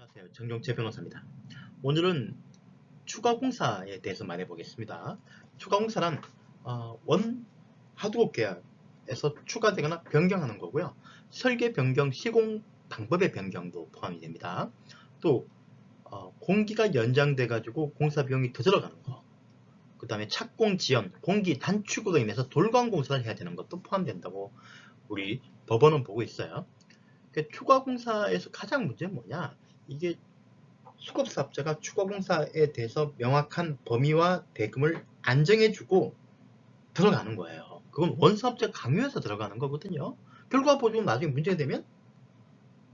안녕하세요. 정종재 변호사입니다. 오늘은 추가공사에 대해서 말해보겠습니다. 추가공사란 원 하드급 계약에서 추가되거나 변경하는 거고요. 설계 변경, 시공 방법의 변경도 포함이 됩니다. 또 공기가 연장돼 가지고 공사 비용이 더 들어가는 거, 그 다음에 착공 지연, 공기 단축으로 인해서 돌관 공사를 해야 되는 것도 포함된다고 우리 법원은 보고 있어요. 추가공사에서 가장 문제는 뭐냐, 이게 수급사업자가 추가공사에 대해서 명확한 범위와 대금을 안 정해주고 들어가는 거예요. 그건 원사업자 강요해서 들어가는 거거든요. 결과 보증은 나중에 문제가 되면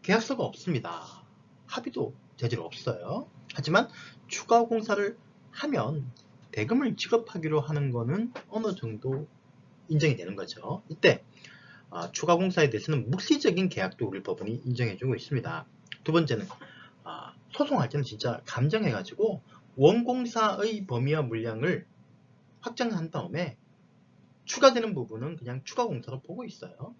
계약서가 없습니다. 합의도 제대로 없어요. 하지만 추가공사를 하면 대금을 지급하기로 하는 거는 어느 정도 인정이 되는 거죠. 이때 추가공사에 대해서는 묵시적인 계약도 우리 법원이 인정해주고 있습니다. 두 번째는 소송할 때는 진짜 감정해가지고 원공사의 범위와 물량을 확정한 다음에 추가되는 부분은 그냥 추가공사로 보고 있어요.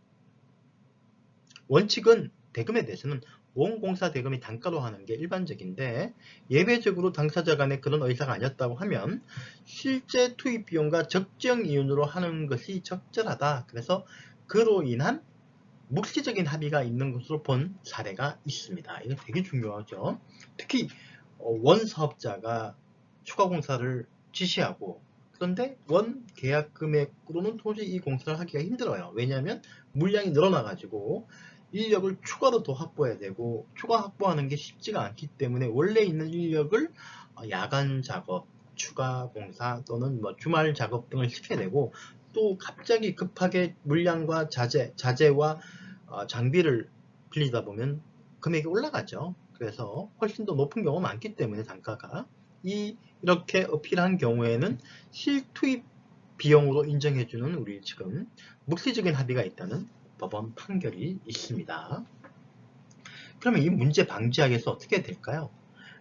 원칙은 대금에 대해서는 원공사 대금이 단가로 하는 게 일반적인데, 예외적으로 당사자 간에 그런 의사가 아니었다고 하면 실제 투입 비용과 적정 이윤으로 하는 것이 적절하다. 그래서 그로 인한 묵시적인 합의가 있는 것으로 본 사례가 있습니다. 이거 되게 중요하죠. 특히 원사업자가 추가공사를 지시하고, 그런데 원 계약 금액으로는 도저히 이 공사를 하기가 힘들어요. 왜냐하면 물량이 늘어나가지고 인력을 추가로 더 확보해야 되고, 추가 확보하는 게 쉽지가 않기 때문에 원래 있는 인력을 야간 작업, 추가 공사 또는 주말 작업 등을 시켜야 되고, 또 갑자기 급하게 물량과 자재와 장비를 빌리다 보면 금액이 올라가죠. 그래서 훨씬 더 높은 경우가 많기 때문에 단가가 이렇게 어필한 경우에는 실투입 비용으로 인정해주는 우리 지금 묵시적인 합의가 있다는 법원 판결이 있습니다. 그러면 이 문제 방지하기 위해서 어떻게 될까요?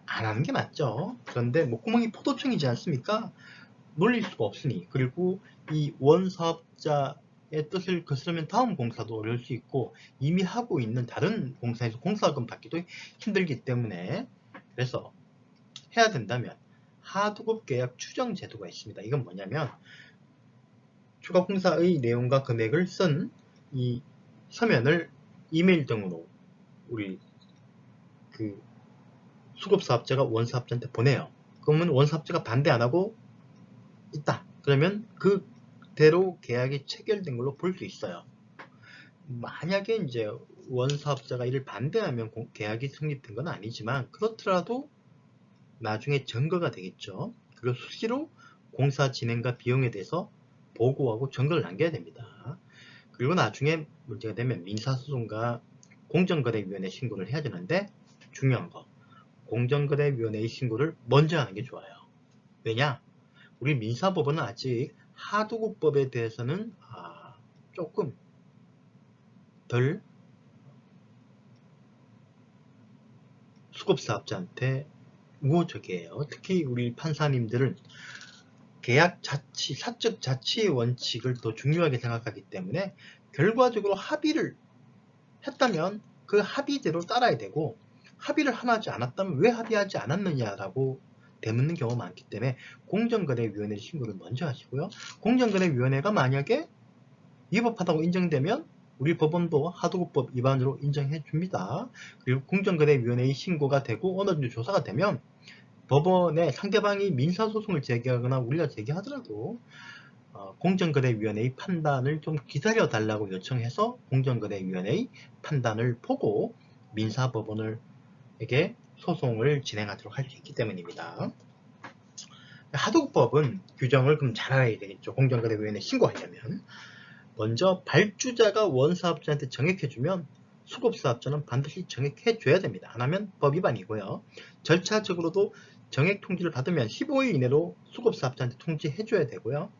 안 하는 게 맞죠. 그런데 목구멍이 포도청이지 않습니까? 놀릴 수가 없으니. 그리고 이 원사업자의 뜻을 거스르면 다음 공사도 어려울 수 있고, 이미 하고 있는 다른 공사에서 공사금 받기도 힘들기 때문에, 그래서 해야 된다면 하도급 계약 추정 제도가 있습니다. 이건 뭐냐면 추가 공사의 내용과 금액을 쓴 이 서면을 이메일 등으로 우리 그 수급사업자가 원사업자한테 보내요. 그러면 원사업자가 반대 안 하고 있다. 그러면 그대로 계약이 체결된 걸로 볼 수 있어요. 만약에 이제 원사업자가 이를 반대하면 계약이 성립된 건 아니지만, 그렇더라도 나중에 증거가 되겠죠. 그리고 수시로 공사 진행과 비용에 대해서 보고하고 증거를 남겨야 됩니다. 그리고 나중에 문제가 되면 민사소송과 공정거래위원회 신고를 해야 되는데, 중요한 거, 공정거래위원회의 신고를 먼저 하는 게 좋아요. 왜냐? 우리 민사법원은 아직 하도급법에 대해서는 조금 덜 수급사업자한테 우호적이에요. 특히 우리 판사님들은 계약 자치, 사적 자치의 원칙을 더 중요하게 생각하기 때문에 결과적으로 합의를 했다면 그 합의대로 따라야 되고, 합의를 하지 않았다면 왜 합의하지 않았느냐라고 되묻는 경우가 많기 때문에 공정거래위원회 신고를 먼저 하시고요. 공정거래위원회가 만약에 위법하다고 인정되면 우리 법원도 하도급법 위반으로 인정해 줍니다. 그리고 공정거래위원회의 신고가 되고 어느 정도 조사가 되면 법원에 상대방이 민사소송을 제기하거나 우리가 제기하더라도 공정거래위원회의 판단을 좀 기다려달라고 요청해서 공정거래위원회의 판단을 보고 민사법원에게 소송을 진행하도록 할 수 있기 때문입니다. 하도급법은 규정을 그럼 잘 알아야 되겠죠. 공정거래위원회에 신고하려면 먼저 발주자가 원사업자한테 정액해주면 수급사업자는 반드시 정액해줘야 됩니다. 안 하면 법 위반이고요. 절차적으로도 정액 통지를 받으면 15일 이내로 수급사업자한테 통지해줘야 되고요.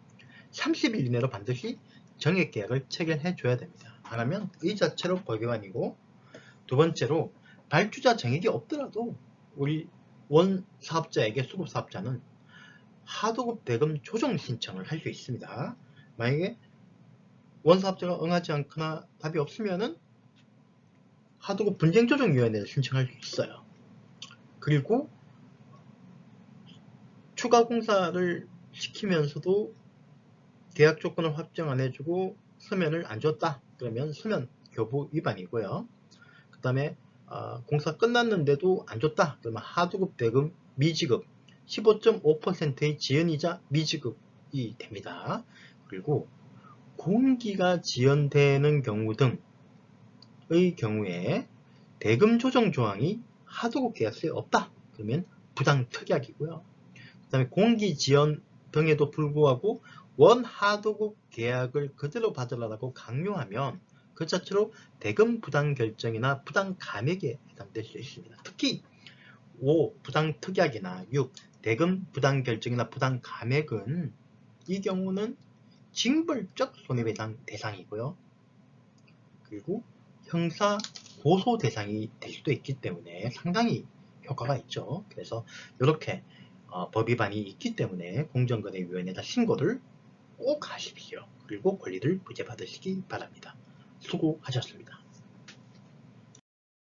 30일 이내로 반드시 정액계약을 체결해줘야 됩니다. 안 하면 이 자체로 법 위반이고, 두 번째로 발주자 정액이 없더라도 우리 원사업자에게 수급사업자는 하도급 대금 조정 신청을 할 수 있습니다. 만약에 원사업자가 응하지 않거나 답이 없으면은 하도급 분쟁조정위원회에 신청할 수 있어요. 그리고 추가 공사를 시키면서도 계약 조건을 확정 안 해주고 서면을 안 줬다. 그러면 서면 교부 위반이고요. 그 다음에 공사 끝났는데도 안 줬다. 그러면 하도급 대금 미지급 15.5%의 지연이자 미지급이 됩니다. 그리고 공기가 지연되는 경우 등의 경우에 대금 조정 조항이 하도급 계약서에 없다. 그러면 부당특약이고요. 그 다음에 공기 지연 등에도 불구하고 원 하도급 계약을 그대로 받으라고 강요하면 그 자체로 대금 부당 결정이나 부당 감액에 해당될 수 있습니다. 특히 5. 부당특약이나 6. 대금 부당 결정이나 부당 감액은 이 경우는 징벌적 손해배상 대상이고요. 그리고 형사 고소 대상이 될 수도 있기 때문에 상당히 효과가 있죠. 그래서 이렇게 법 위반이 있기 때문에 공정거래위원회에다 신고를 꼭 하십시오. 그리고 권리를 부여받으시기 바랍니다. 수고하셨습니다.